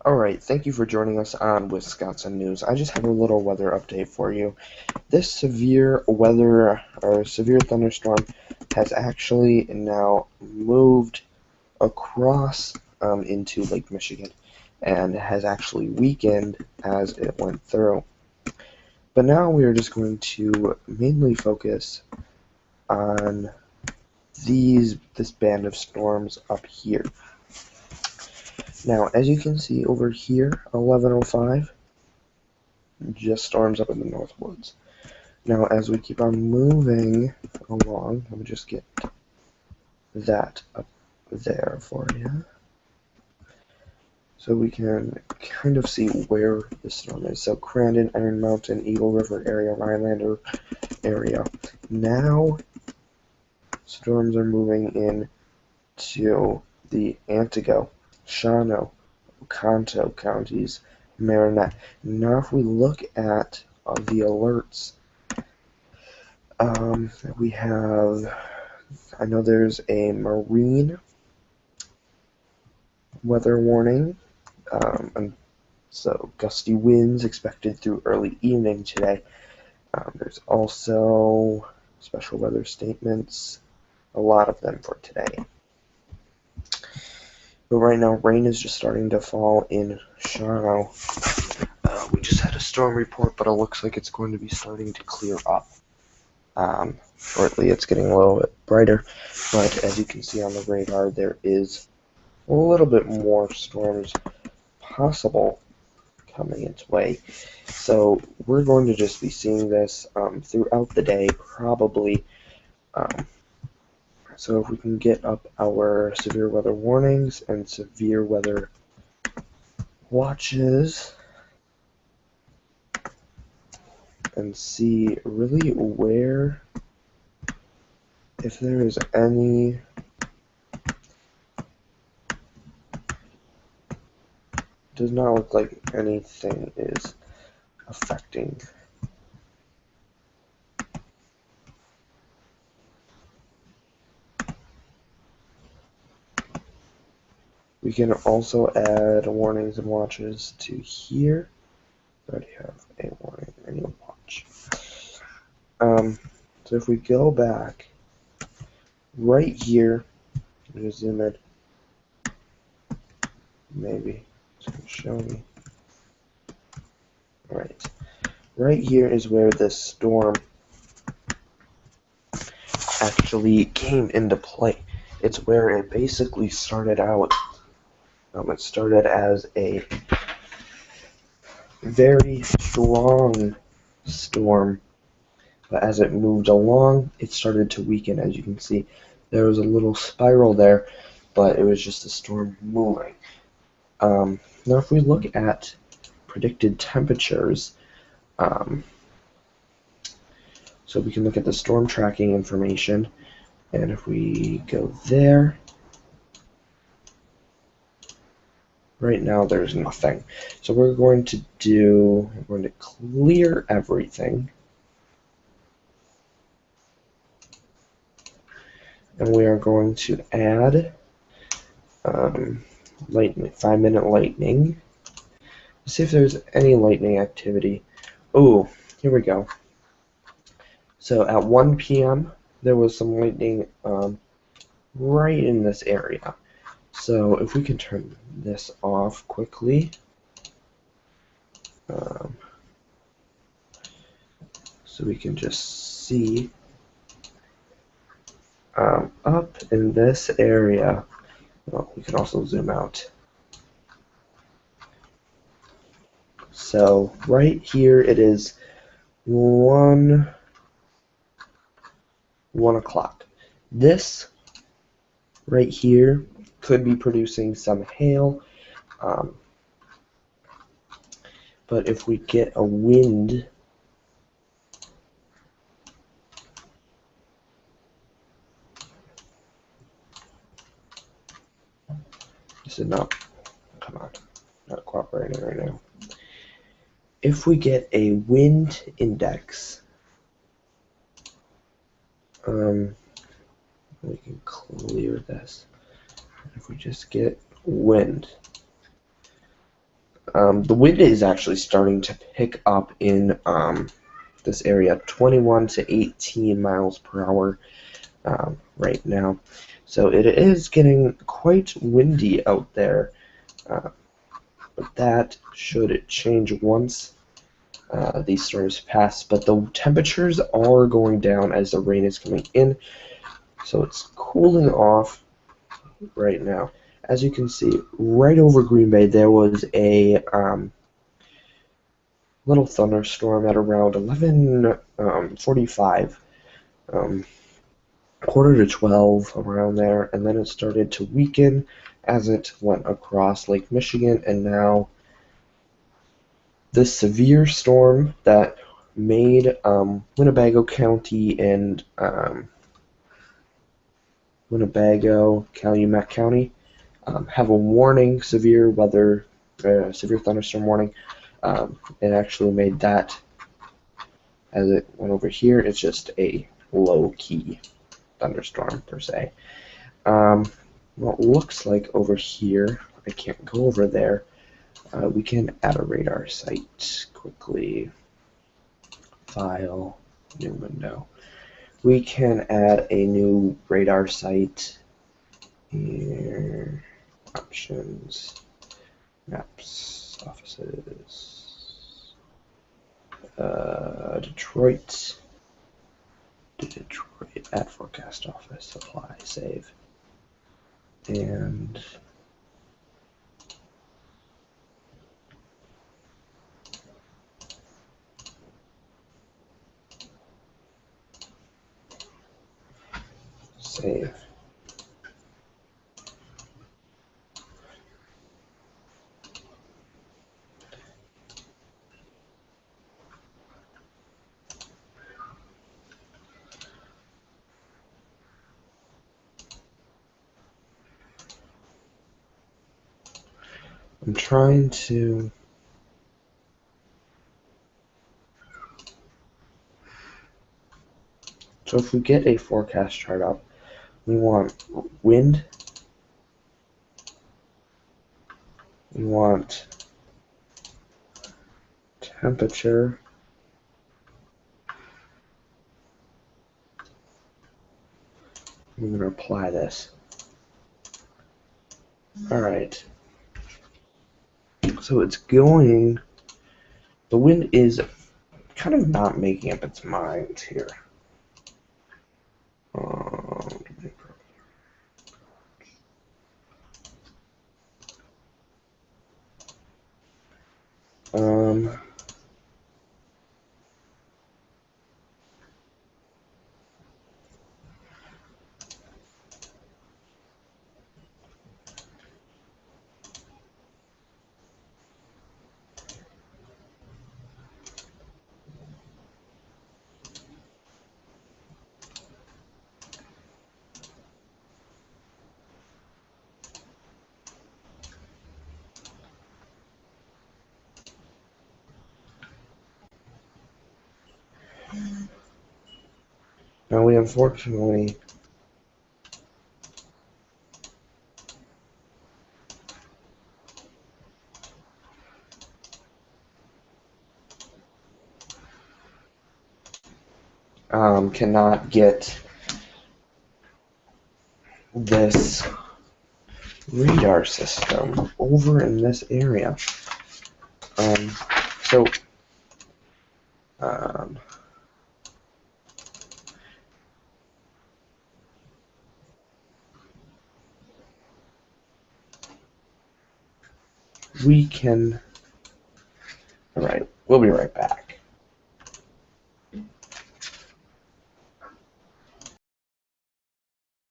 Alright, thank you for joining us on Wisconsin News. I just have a little weather update for you. This severe weather, or severe thunderstorm, has actually now moved across into Lake Michigan and has actually weakened as it went through. But now we are just going to mainly focus on this band of storms up here. Now, as you can see over here, 1105, just storms up in the Northwoods. Now, as we keep on moving along, let me just get that up there for you, so we can kind of see where the storm is. So, Crandon, Iron Mountain, Eagle River area, Rhinelander area. Now, storms are moving in to the Antigo, Shawano, Oconto counties, Marinette. Now, if we look at the alerts, we have, I know there's a marine weather warning, and so gusty winds expected through early evening today. There's also special weather statements, a lot of them for today. But right now, rain is just starting to fall in Shawano. We just had a storm report, but it looks like it's going to be starting to clear up. Shortly, it's getting a little bit brighter, but as you can see on the radar, there is a little bit more storms possible coming its way. So we're going to just be seeing this throughout the day, probably. So if we can get up our severe weather warnings and severe weather watches and see really where, if there is any does not look like anything is affecting. We can also add warnings and watches to here. I already have a warning and a watch. So if we go back right here, I'm going to zoom in. Maybe it's going to show me. Alright. Right here is where this storm actually came into play. It's where it basically started out. It started as a very strong storm, but as it moved along, it started to weaken. As you can see, there was a little spiral there, but it was just a storm moving. Now, if we look at predicted temperatures, so we can look at the storm tracking information, and if we go there, right now there's nothing. So we're going to clear everything, and we are going to add lightning, 5-minute lightning. Let's see if there's any lightning activity. Oh, here we go. So at 1 p.m. there was some lightning right in this area. So if we can turn this off quickly, so we can just see up in this area. Well, we can also zoom out. So right here it is 1 o'clock. This right here could be producing some hail, but if we get a wind, this is not, come on, not cooperating right now. If we get a wind index, we can clear this. If we just get wind, The wind is actually starting to pick up in this area, 21 to 18 miles per hour right now. So it is getting quite windy out there, but that should change once these storms pass. But the temperatures are going down as the rain is coming in, so it's cooling off right now. As you can see, right over Green Bay, there was a little thunderstorm at around 11:45, quarter to 12, around there, and then it started to weaken as it went across Lake Michigan, and now this severe storm that made Winnebago County and Winnebago, Calumet County have a warning, severe weather, severe thunderstorm warning. It actually made that, as it went over here, it's just a low-key thunderstorm per se. What looks like over here, I can't go over there. We can add a radar site quickly. File, new window. We can add a new radar site here. Options, maps, offices. Detroit. Add forecast office, apply, save. And save. I'm trying to so if we get a forecast chart up, we want wind, we want temperature, I'm going to apply this. Alright, so it's going, the wind is kind of not making up its mind here. Now we unfortunately cannot get this radar system over in this area. So we can, all right, we'll be right back.